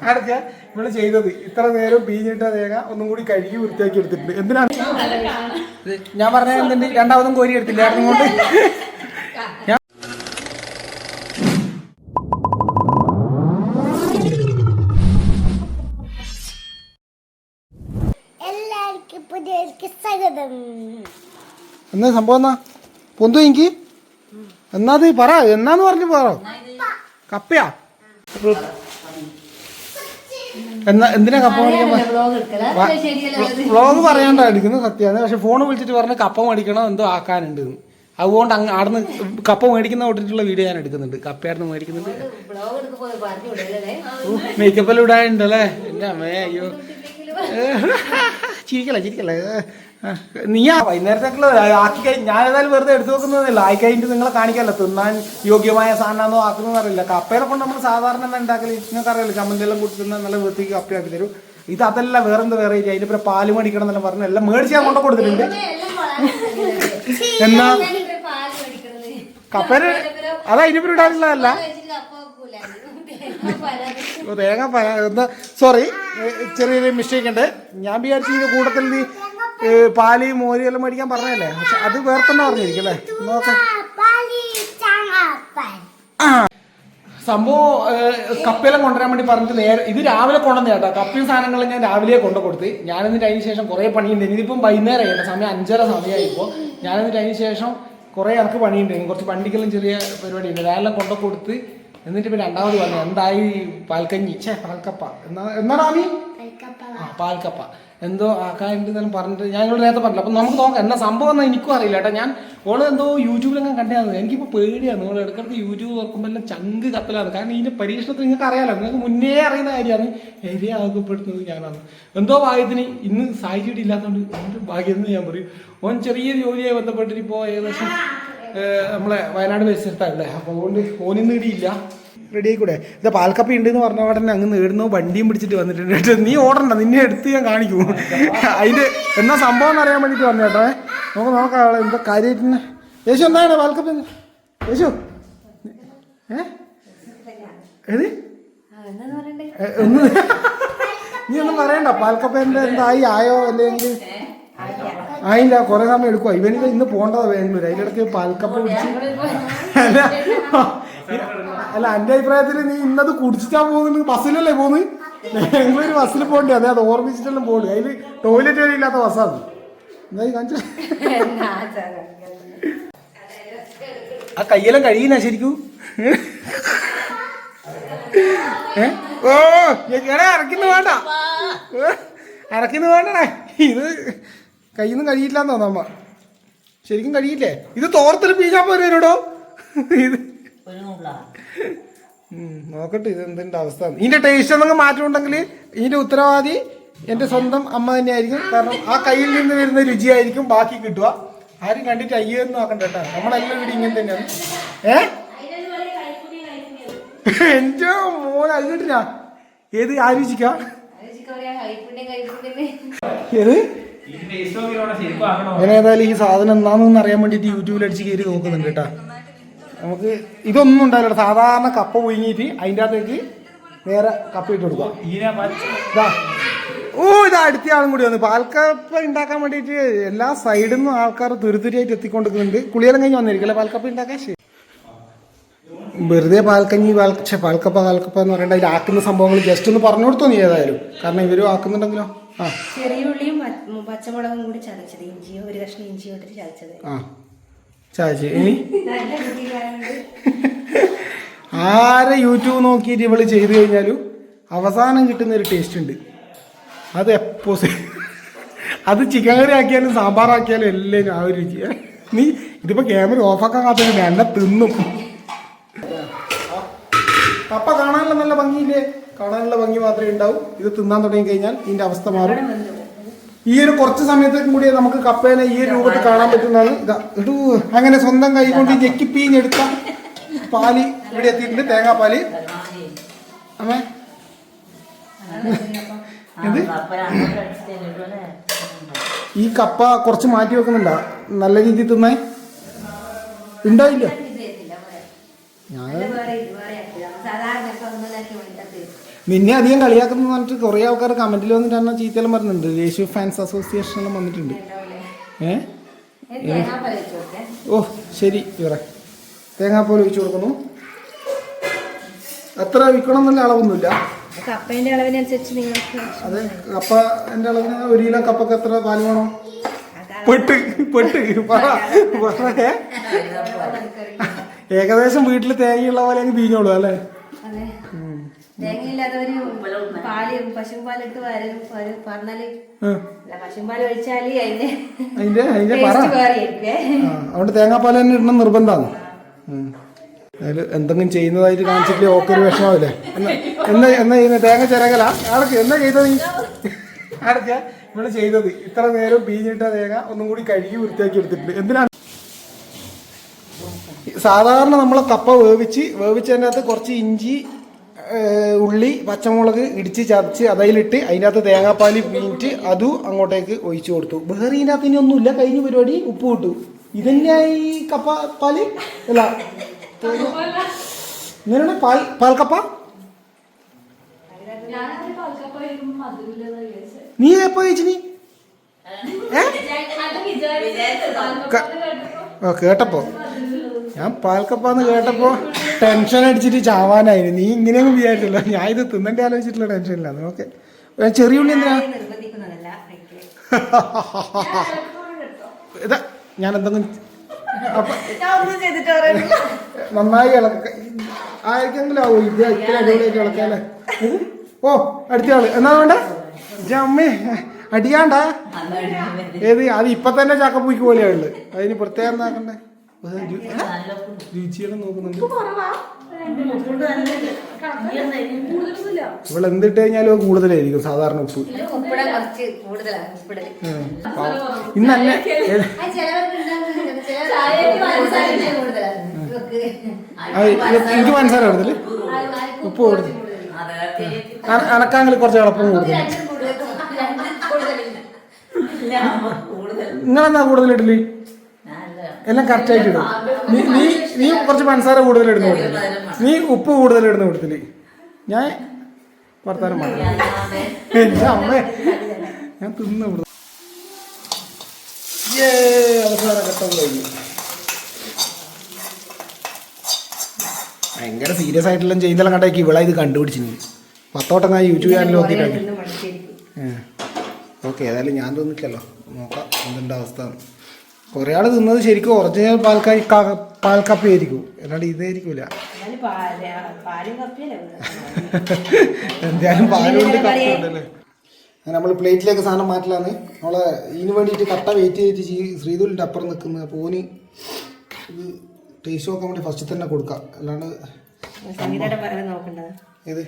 അടച്ച ഇവള് ചെയ്തത് ഇത്ര നേരം പീഞ്ഞിട്ട തേങ്ങ ഒന്നും കൂടി കഴുകി വൃത്തിയാക്കി എടുത്തിട്ടുണ്ട്. എന്തിനാണ് ഞാൻ പറഞ്ഞ എന്തുണ്ട് രണ്ടാമതും കോരി എടുത്തില്ല ഇങ്ങോട്ട്. എന്നാ സംഭവം എന്നാ പൊന്തു എനിക്ക് എന്നാത് പറ എന്നാന്ന് പറഞ്ഞു പറ. കപ്പയാ എന്നാ എന്തിനാ കപ്പ മേടിക്കാൻ വ്ളോഗ് പറയാണ്ടാ എടുക്കുന്നത് സത്യമാണ്. പക്ഷെ ഫോൺ വിളിച്ചിട്ട് പറഞ്ഞ് കപ്പ മേടിക്കണം എന്തോ ആക്കാനുണ്ട്. അതുകൊണ്ട് അവിടുന്ന് കപ്പ മേടിക്കുന്ന വിട്ടിട്ടുള്ള വീഡിയോ ഞാൻ എടുക്കുന്നുണ്ട്. കപ്പയായിരുന്നു മേടിക്കുന്നുണ്ട്. മേക്കപ്പെല്ലാം ഇടാനുണ്ടല്ലേ എൻ്റെ അമ്മേ. അയ്യോ ചിരിക്കല്ലേ നീയാ വൈകുന്നേരത്തേക്കുള്ള ആക്കി കഴിഞ്ഞ് ഞാൻ ഏതായാലും വെറുതെ എടുത്തു നോക്കുന്നതല്ല. ആയി കഴിഞ്ഞിട്ട് നിങ്ങളെ കാണിക്കാമല്ലോ തിന്നാൻ യോഗ്യമായ സാധനമാണോ ആക്കുന്നതെന്ന് അറിയില്ല. കപ്പേനെ കൊണ്ട് നമ്മൾ സാധാരണ എന്താ ഉണ്ടാക്കല് നിങ്ങൾക്ക് അറിയില്ല. ചമ്മന്തിയെല്ലാം കൂട്ടി തിന്നാൽ നല്ല വൃത്തിക്ക് കപ്പയാക്കി തരും. ഇത് അതല്ല വേറെന്ത് വെറൈറ്റി. അതിൻ്റെ പിന്നെ പാല് മേടിക്കണം എന്നെല്ലാം പറഞ്ഞു എല്ലാം മേടിച്ച് ഞാൻ കൊണ്ടു കൊടുത്തിട്ടുണ്ട്. എന്നാ കപ്പേന് അതാ ഇതിന് ഇടാനുള്ളതല്ല. തേങ്ങ എന്താ സോറി ചെറിയൊരു മിസ്റ്റേക്ക് ഉണ്ട്. ഞാൻ വിചാരിച്ചു ഇതിന്റെ കൂട്ടത്തിൽ നീ പാല് മോര് എല്ലാം മേടിക്കാൻ പറഞ്ഞല്ലേ. പക്ഷെ അത് വേറെ തന്നെ പറഞ്ഞിരിക്കും അല്ലേ. നോക്കാം സംഭവം കപ്പയെല്ലാം കൊണ്ടുവരാൻ വേണ്ടി പറഞ്ഞിട്ട് നേരെ ഇത് രാവിലെ കൊണ്ടുവന്ന കേട്ടോ. കപ്പയും സാധനങ്ങളും ഞാൻ രാവിലെ കൊണ്ടു കൊടുത്ത്. ഞാനെന്നിട്ട് അതിന് ശേഷം കുറേ പണിയുണ്ട്. ഇതിപ്പം വൈകുന്നേരം കേട്ടോ. സമയം 5:30 സമയമായിപ്പോൾ. ഞാനെന്നിട്ട് അതിന് ശേഷം കുറേ എനിക്ക് പണിയുണ്ട്. കുറച്ച് വണ്ടിക്കെല്ലാം ചെറിയ പരിപാടിയുണ്ട്. രാവിലെ കൊണ്ടു കൊടുത്ത് എന്നിട്ട് പിന്നെ രണ്ടാമത് പറഞ്ഞു എന്തായി പാൽക്കഞ്ഞി പാൽക്കപ്പ എന്നാണ് ആമി പാൽക്കപ്പ എന്തോ ആക്കാനുണ്ടെന്നെല്ലാം പറഞ്ഞിട്ട് ഞാൻ ഇവിടെ നേരത്തെ പറഞ്ഞില്ല. അപ്പം നമുക്ക് നോക്കാം എന്നാ സംഭവം എന്നാൽ എനിക്കും അറിയില്ല കേട്ടോ. ഞാൻ ഓള് എന്തോ യൂട്യൂബിലെല്ലാം കണ്ടായിരുന്നു. എനിക്കിപ്പോൾ പേടിയാണ്. നിങ്ങൾ ഇടയ്ക്കിടയ്ക്ക് യൂട്യൂബ് തുറക്കുമ്പോൾ എല്ലാം ചങ്ക് കത്തലാണ്. കാരണം ഇതിൻ്റെ പരീക്ഷണത്തിൽ നിങ്ങൾക്ക് അറിയാമല്ലോ. നിങ്ങൾക്ക് മുന്നേ അറിയുന്ന കാര്യമാണ്. ഇരയാകപ്പെടുന്നത് ഞാനാണ്. എന്തോ ഭാഗ്യത്തിന് ഇന്ന് സാഹചര്യം ഇല്ലാത്തതുകൊണ്ട് എൻ്റെ ഭാഗ്യം എന്ന് ഞാൻ പറയും. ഓൻ ചെറിയൊരു ജോലിയായി ബന്ധപ്പെട്ടിട്ട് ഇപ്പോൾ ഏകദേശം നമ്മളെ വയനാട് പരിസരത്തല്ലേ. അപ്പോൾ അതുകൊണ്ട് ഓനിന്ന് ഇടിയില്ല. റെഡി ആയിക്കൂടെ. ഇത് പാൽക്കപ്പ ഉണ്ടെന്ന് പറഞ്ഞ ഉടനെ അങ്ങ് നേടുന്നു വണ്ടിയും പിടിച്ചിട്ട് വന്നിട്ടുണ്ട്. നീ ഓടണ്ട, നിന്നെ എടുത്ത് ഞാൻ കാണിക്കും. അതിൻ്റെ എന്നാ സംഭവം എന്ന് അറിയാൻ വേണ്ടിയിട്ട് വന്നു കേട്ടോ. നോക്കാം എന്താ കാര്യമായിട്ട്. യേശു എന്താണ് പാൽക്കപ്പ യേശു ഏത് ഒന്ന് നീ ഒന്നും പറയണ്ട. പാൽക്കപ്പേൻ്റെ എന്തായി ആയോ അല്ലെങ്കിൽ ആയില്ല. കുറെ സമയം എടുക്കുക. ഇവനിത് ഇന്ന് പോകേണ്ടതാ ബാംഗ്ലൂർ. അതിലിടയ്ക്ക് പാൽക്കപ്പ കുടിച്ച് അല്ല എൻ്റെ അഭിപ്രായത്തിൽ നീ ഇന്നത് കുടിച്ചിട്ടാ പോകുന്നത്. ബസ്സിലല്ലേ പോകുന്നത്. ബാംഗ്ലൂർ ബസ്സിൽ പോകണ്ടേ. അതെ അത് ഓർമ്മിച്ചിട്ടെല്ലാം പോകുന്നത്. അതിൽ ടോയ്ലറ്റ് വരെ ഇല്ലാത്ത ബസ്സാണ്. എന്തായി കാണിച്ചു ആ കയ്യെല്ലാം കഴിയുന്ന ശരിക്കും. ഓ ഇറക്കുന്ന വേണ്ട ഇറക്കുന്ന വേണ്ടേ. ഇത് കയ്യിൽ നിന്ന് കഴിയില്ലാന്ന് തോന്നമ്മ. ശരിക്കും കഴിയില്ലേ. ഇത് തോർത്തിൽ പീഞ്ഞാൻ പോരോ. ഇത് നോക്കട്ടെ ഇത് എന്തിൻ്റെ അവസ്ഥ. ഇതിന്റെ ടേസ്റ്റ് എന്തെങ്കിലും മാറ്റം ഉണ്ടെങ്കിൽ ഇതിന്റെ ഉത്തരവാദി എൻ്റെ സ്വന്തം അമ്മ തന്നെയായിരിക്കും. കാരണം ആ കയ്യിൽ നിന്ന് വരുന്ന രുചിയായിരിക്കും ബാക്കി കിട്ടുക. ആരും കണ്ടിട്ട് അയ്യെന്ന് നോക്കണ്ട കേട്ടോ. നമ്മളെല്ലാം ഇവിടെ ഇങ്ങനെ തന്നെയാണ്. എൻ്റെ മോൻ അത് കിട്ടില്ല. ഏത് ആ രുചിക്കാ ഏത് ഞാൻ ഏതായാലും ഈ സാധനം എന്താണെന്ന് അറിയാൻ വേണ്ടിയിട്ട് യൂട്യൂബിൽ അടിച്ച് കയറി നോക്കുന്നുണ്ട് കേട്ടോ. നമുക്ക് ഇതൊന്നും ഉണ്ടാവില്ല. സാധാരണ കപ്പ പുഴുങ്ങിയിട്ട് അതിൻ്റെ അകത്തേക്ക് നേരെ കപ്പ ഇട്ട് കൊടുക്കുക. ഓ ഇത് അടുത്ത ആളും കൂടി വന്നു. പാൽക്കപ്പ ഉണ്ടാക്കാൻ വേണ്ടിയിട്ട് എല്ലാ സൈഡിൽ നിന്നും ആൾക്കാർ തുരുതുരിയായിട്ട് എത്തിക്കൊണ്ടിരിക്കുന്നുണ്ട്. കുളിയെല്ലാം കഴിഞ്ഞ് വന്നിരിക്കും അല്ലേ പാൽക്കപ്പ ഉണ്ടാക്കാൻ. ശരി വെറുതെ പാൽക്കഞ്ഞി പാൽക്കപ്പ എന്ന് പറയേണ്ട അതിൽ ആക്കുന്ന സംഭവങ്ങൾ ജസ്റ്റ് ഒന്ന് പറഞ്ഞു കൊടുത്തോ നീ ഏതായാലും. കാരണം ഇവരും ആക്കുന്നുണ്ടെങ്കിലോ. ആ ചെറിയുള്ളിയും പച്ചമുളകും കൂടി ചതച്ചത്. ഇഞ്ചിയും ഒരു കഷ്ണം ഇഞ്ചിയും ഇട്ടിട്ട് ചതച്ചത്. ആ ചാച്ചി ഇനി ആരെ യൂട്യൂബ് നോക്കിയിട്ട് ഇവള് ചെയ്ത് കഴിഞ്ഞാലും അവസാനം കിട്ടുന്നൊരു ടേസ്റ്റ് ഉണ്ട്. അത് എപ്പോ അത് ചിക്കൻ കറി ആക്കിയാലും സാമ്പാറാക്കിയാലും എല്ലാവരും ആ ഒരു രുചി. നീ ഇതിപ്പോൾ ക്യാമറ ഓഫാക്കാൻ കാത്തിട്ടുണ്ട്. എന്നെ തിന്നും. കപ്പ കാണാനുള്ള നല്ല ഭംഗിയില്ലേ. കാണാനുള്ള ഭംഗി മാത്രമേ ഉണ്ടാവൂ. ഇത് തിന്നാൻ തുടങ്ങി കഴിഞ്ഞാൽ ഇതിൻ്റെ അവസ്ഥ മാറും. ഈ ഒരു കുറച്ച് സമയത്തേക്കും കൂടി നമുക്ക് കപ്പേനെ ഈ ഒരു രൂപത്തിൽ കാണാൻ പറ്റുന്നതാണ്. ഇതാ ഒരു അങ്ങനെ സ്വന്തം കൈ കൊണ്ട് ഞെക്കി പീഞ്ഞെടുത്ത പാല് ഇവിടെ എത്തിയിട്ടുണ്ട്. തേങ്ങാപ്പാല്. അമ്മേ എന്ത് ഈ കപ്പ കുറച്ച് മാറ്റി വെക്കുന്നുണ്ടോ നല്ല രീതിയിൽ തിന്നാൻ. ഉണ്ടായില്ല. ഞാൻ നിന്നെ അധികം കളിയാക്കുന്ന പറഞ്ഞിട്ട് കുറേ ആൾക്കാർ കമന്റിൽ വന്നിട്ട് തന്നെ ചീത്തയെല്ലാം പറഞ്ഞിട്ടുണ്ട്. യേശു ഫാൻസ് അസോസിയേഷൻ എല്ലാം വന്നിട്ടുണ്ട്. ഓ ശരി ഇവരെ തേങ്ങാപ്പാൽ ഒഴിച്ചു കൊടുക്കുന്നു. എത്ര വിൽക്കണം എന്നുള്ള അളവൊന്നുമില്ല. കപ്പേന്റെ അളവിനനുസരിച്ച് നിങ്ങൾക്ക് അതെ കപ്പന്റെ അളവിന് 1 കിലോ കപ്പക്ക് എത്ര പാല് വേണം? പെട്ട് ഏകദേശം വീട്ടിൽ തേങ്ങയുള്ള പോലെ അങ്ങ് പിഴിഞ്ഞോളൂ അല്ലേ? തേങ്ങയില്ലാത്തവര് പാല് പശുപാലിട്ട് പറഞ്ഞാല് പശുപാൽ ഒഴിച്ചാല് അതിന്റെ അതുകൊണ്ട് തേങ്ങാപ്പാൽ തന്നെ ഇടണം നിർബന്ധമാണ്. അതിൽ എന്തെങ്കിലും ചെയ്യുന്നതായിട്ട് കാണിച്ചിട്ട് ഓക്കെ ഒരു വിഷമാവില്ലേ? എന്നാ ചെയ്യുന്നത്? തേങ്ങ ചിരകല ആടക്ക് എന്നാ ചെയ്തത്? ആടക്ക ഇവിടെ ചെയ്തത് ഇത്ര നേരം പിഴിഞ്ഞിട്ട തേങ്ങ ഒന്നും കൂടി കഴുകി വൃത്തിയാക്കി എടുത്തിട്ടുണ്ട്. എന്തിനാണ്? സാധാരണ നമ്മൾ കപ്പ വേവിച്ചതിൻ്റെ അകത്ത് കുറച്ച് ഇഞ്ചി, ഉള്ളി, പച്ചമുളക് ഇടിച്ച് ചതച്ച് അതിലിട്ട് അതിൻ്റെ അകത്ത് തേങ്ങാപ്പാൽ പിഴിഞ്ഞിട്ട് അതും അങ്ങോട്ടേക്ക് ഒഴിച്ചു കൊടുത്തു. വേറെ ഇതിനകത്ത് ഇനി ഒന്നുമില്ല. കഴിഞ്ഞ പരിപാടി ഉപ്പ് കിട്ടു. ഇതന്നെയായി ഈ കപ്പ പാല് അല്ല ഇങ്ങനെയാണ് പാൽക്കപ്പ. നീ എപ്പോ കഴിച്ചു? നീ കേട്ടപ്പോ ഞാൻ പാൽക്കപ്പാന്ന് കേട്ടപ്പോ ടെൻഷൻ അടിച്ചിട്ട് ചാവാനായിരുന്നു. നീ ഇങ്ങനെയൊന്നും വിചാരിച്ചല്ലോ. ഞാൻ ഇത് തിന്നണ്ടേ ആലോചിച്ചിട്ടുള്ള ടെൻഷനിലാണ്. ഓക്കെ ചെറിയ ഉള്ളി എന്തിനാ? ഇതാ ഞാൻ എന്തെങ്കിലും നന്നായി ആർക്കെങ്കിലും ആവോ ഇത് ഇത്ര അടിപൊളിയായിട്ട് ഇളക്കാല്ലേ? ഓ അടുത്ത ആള് എന്നാ വേണ്ട അമ്മേ അടിയാണ്ടാ ഏത് അത് ഇപ്പൊ തന്നെ ചക്കപ്പൂയ്ക്ക് പോലെയാ ഉള്ളത്. അതിന് പ്രത്യേകം എന്താക്കണ്ടേ? രുചിയെല്ലാം നോക്കുന്നുണ്ട്. ഇവിടെ എന്തിട്ട് കഴിഞ്ഞാലും കൂടുതലായിരിക്കും സാധാരണ ഉപ്പ്. ഇന്നല്ലേ എനിക്ക് പഞ്ചസാര കൂടുതൽ ഉപ്പ് കൂടുതൽ അനക്കാങ്കിൽ കുറച്ച് എളുപ്പം കൂടുതൽ. നിങ്ങളെന്നാ കൂടുതൽ ഇടല്? എല്ലാം കറക്റ്റ് ആയിട്ട് ഇടും. നീ കുറച്ച് പഞ്ചസാര കൂടുതൽ ഇടുന്ന കൊടുത്തില്ല, നീ ഉപ്പ് കൂടുതൽ ഇടുന്ന കൊടുത്തില്ല. ഞാൻ വർത്താനം എന്റെ അമ്മ ഞാൻ തിന്നു അവസാന ഘട്ടം കഴിഞ്ഞു. ഭയങ്കര സീരിയസ് ആയിട്ടെല്ലാം ചെയ്യുന്നതെല്ലാം കണ്ടേക്ക് ഇവിടെ ഇത് കണ്ടുപിടിച്ചിന് 10 വട്ടം ഞാൻ യൂട്യൂബ് ചാനൽ നോക്കിയിട്ടാണ്. ഓക്കെ ഏതായാലും ഞാൻ തോന്നിട്ടില്ലല്ലോ, നോക്കാം എന്തിൻ്റെ അവസ്ഥ. കുറേ ആൾ തിന്നത് ശരിക്കും ഒറിജിനൽ പാൽക്കപ്പയായിരിക്കും, അല്ലാണ്ട് ഇതായിരിക്കൂല. എന്തായാലും പാലുകൊണ്ട് കപ്പയുണ്ടല്ലേ. നമ്മൾ പ്ലേറ്റിലേക്ക് സാധനം മാറ്റലാന്ന്. നമ്മളെ ഇതിന് വേണ്ടിയിട്ട് കട്ട വെയിറ്റ് ചെയ്തിട്ട് ശ്രീധുലിൻ്റെ അപ്പുറം നിൽക്കുന്നത്. അപ്പോൾ ഓന് ഇത് ടേസ്റ്റ് നോക്കാൻ വേണ്ടി ഫസ്റ്റ് തന്നെ കൊടുക്കാം, അല്ലാണ്ട് ഏത്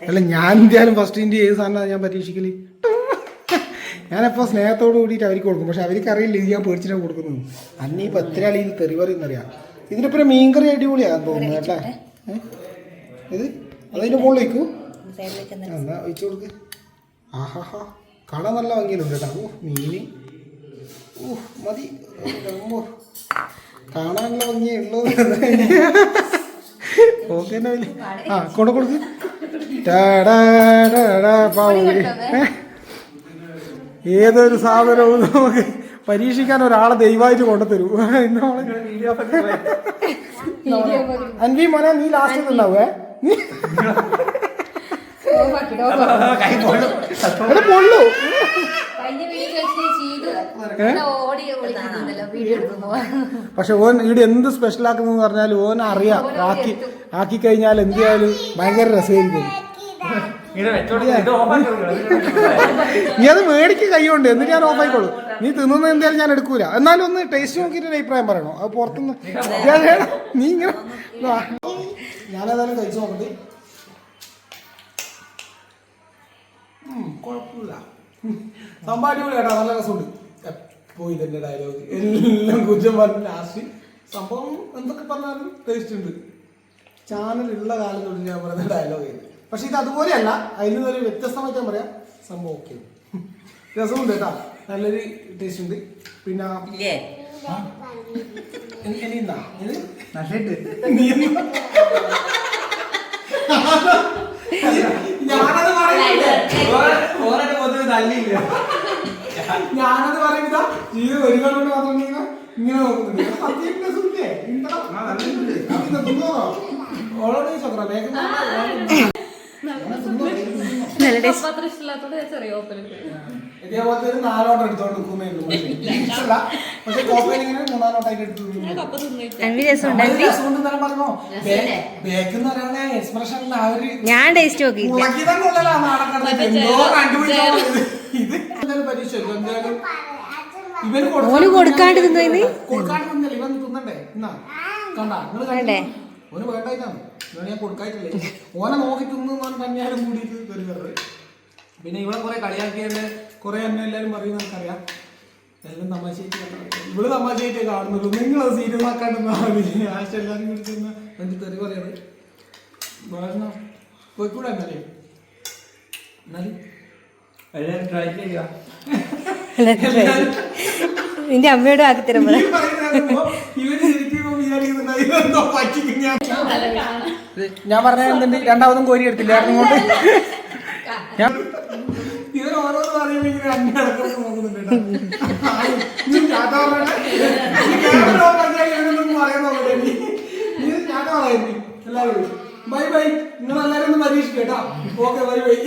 അല്ല ഞാൻ എന്തായാലും ഫസ്റ്റിൻ്റെ ഏത് സാധനമാണ് ഞാൻ പരീക്ഷിക്കല്. ഞാനെപ്പോൾ സ്നേഹത്തോട് കൂടിയിട്ട് അവർക്ക് കൊടുക്കും, പക്ഷെ അവർക്ക് അറിയില്ല ഇത് ഞാൻ പേടിച്ചിട്ടാണ് കൊടുക്കുന്നത്. അന്നീ ഇപ്പം എത്ര ആൾ ഇത് തെറിവറിയെന്നറിയാം. ഇതിനിപ്പോൾ മീൻകറി അടിപൊളിയാന്ന് തോന്നുന്നു കേട്ടാ. ഇത് അതിൻ്റെ മുകളിൽ വയ്ക്കൂ, എന്നാ ഒഴിച്ചു കൊടുക്ക്. ആഹാ കാണാൻ നല്ല ഭംഗിയിലുണ്ട് കേട്ടോ. ഓ മീന് മതി, കാണാനുള്ള ഭംഗിയേ ഉള്ളൂ. ഓക്കെ തന്നെ വലിയ കൊണ്ട് കൊടുക്ക്. ഏതൊരു സാധനവും നമുക്ക് പരീക്ഷിക്കാൻ ഒരാളെ ദയവായിട്ട് കൊണ്ടുതരൂ. അൻവി മോനെ നീ ലാസ്റ്റ് തിന്നാവേ. പൊള്ളു പക്ഷെ ഓൻ ഇവിടെ എന്ത് സ്പെഷ്യൽ ആക്കുന്നെന്ന് പറഞ്ഞാൽ ഓൻ അറിയാം. ആക്കി കഴിഞ്ഞാൽ എന്തായാലും ഭയങ്കര രസമായിരിക്കും. നീ അത് മേടിക്ക് കൈകൊണ്ട്, എന്നിട്ട് ഞാൻ ഓഫ് ആയിക്കോളൂ. നീ തിന്നുന്ന എന്തായാലും ഞാൻ എടുക്കൂല. എന്നാലും ഒന്ന് ടേസ്റ്റ് നോക്കിയിട്ട് അഭിപ്രായം പറയണോ? അത് പുറത്തുനിന്ന് നീ ഇങ്ങനെ ഞാനേതായാലും കഴിച്ചു നോക്കട്ടെ. കുഴപ്പമില്ല, സംഭവം കേട്ടോ, നല്ല രസമുണ്ട്. എപ്പോ ഇതെന്റെ ഡയലോഗ് എല്ലാം കുറ്റം പറഞ്ഞ ലാസ്റ്റ് സംഭവം എന്തൊക്കെ പറഞ്ഞാലും ടേസ്റ്റ് ഉണ്ട്. ചാനലുള്ള കാലം തൊട്ട് ഞാൻ പറയുന്ന ഡയലോഗ് ചെയ്ത്, പക്ഷെ ഇത് അതുപോലെയല്ല, അതിൽ നിന്നൊരു വ്യത്യസ്തമായിട്ട് പറയാം. സംഭവം ഓക്കെ രസമുണ്ട് കേട്ടോ, നല്ലൊരു ടേസ്റ്റ് ഉണ്ട്. പിന്നെ ഇനിന്നാ ഇത് നല്ലിട്ട് ഞാനത് പറയുന്നില്ല ഓരോ പൊതുവെ തല്ലിയില്ല. ഞാനത് പറയുന്നതാ ജീവിതം ഒരു കൊണ്ട് മാത്രം ഇങ്ങനെ നോക്കുന്നുണ്ട് സത്യത്തിന്റെ സുഖേ ഓളോട് ചോക്കറ വേഗം നല്ല ടേസ്റ്റ്. ഇതേപോലത്തെ ഒരു 4 ഓട്ടം എടുത്തോണ്ട് നിൽക്കുന്നേയുള്ളൂ ഇഷ്ടമല്ല പക്ഷെ കോപ്പയിൽ ഇങ്ങനെ 3-4 ഓട്ടായിട്ട് എടുത്തു അൻവി രസമുണ്ട്. അൻവി ബേക്കെന്ന് പറയുന്ന എക്സ്പ്രഷനിൽ ആ ഒരു ഞാൻ ടേസ്റ്റ് നോക്കിയില്ല. മുളകിതന്നുള്ളതാ നാടൻ എന്തോ കണ്ടുപിടിച്ചോ ഇത് എന്തായാലും പരീക്ഷ എന്തായാലും ഇവന് ഓന് കൊടുക്കാണ്ട് തിന്നുവെന്ന്? കൊടുക്കാണ്ട് തിന്നല്ലേ ഇവൻ തിന്നണ്ടേ എന്നാ കണ്ടാ നിങ്ങൾ വേണ്ടേ? ഓന് വേണ്ടായിട്ടാണ് ഇവന് ഞാൻ കൊടുക്കായിട്ടില്ലേ ഓനെ നോക്കി തിന്നു തന്നെയാലും കൂടിയിട്ട് കയറി. പിന്നെ ഇവിടെ കുറെ കളിയാക്കിയതിന്റെ കുറെ എന്നെ എല്ലാവരും പറയുന്ന നമുക്കറിയാം എല്ലാം തമാശയായിട്ട് ഇവള് തമാശയായിട്ടേ കാണുന്നുള്ളൂ നിങ്ങളത് സീരിയസ് ആക്കാണ്ടെന്നാ ആശ എല്ലാവരും കുറിച്ചെന്ന് എനിക്ക് തെറി പറയാറ് ഭാഷണം പോയിക്കൂടെ എന്നാലേ എന്നാലും എല്ലാവരും ട്രൈ ചെയ്യുക. നിന്റെ അമ്മയോട് ആക്കിത്തരാൻ പറ. ഞാൻ പറഞ്ഞ രണ്ടാമതും കോരി എടുത്തില്ല ഇങ്ങോട്ട് ഞാൻ ഇവർ ഓരോന്ന് പറയുമ്പോ ഇങ്ങനെ അന്നടക്കം നോക്കുന്നുണ്ട് എല്ലാവരും ബൈ ബൈ നിങ്ങൾ എല്ലാവരും ഒന്ന് പരീക്ഷിക്കട്ടോ ഓക്കെ ബൈ ബൈ.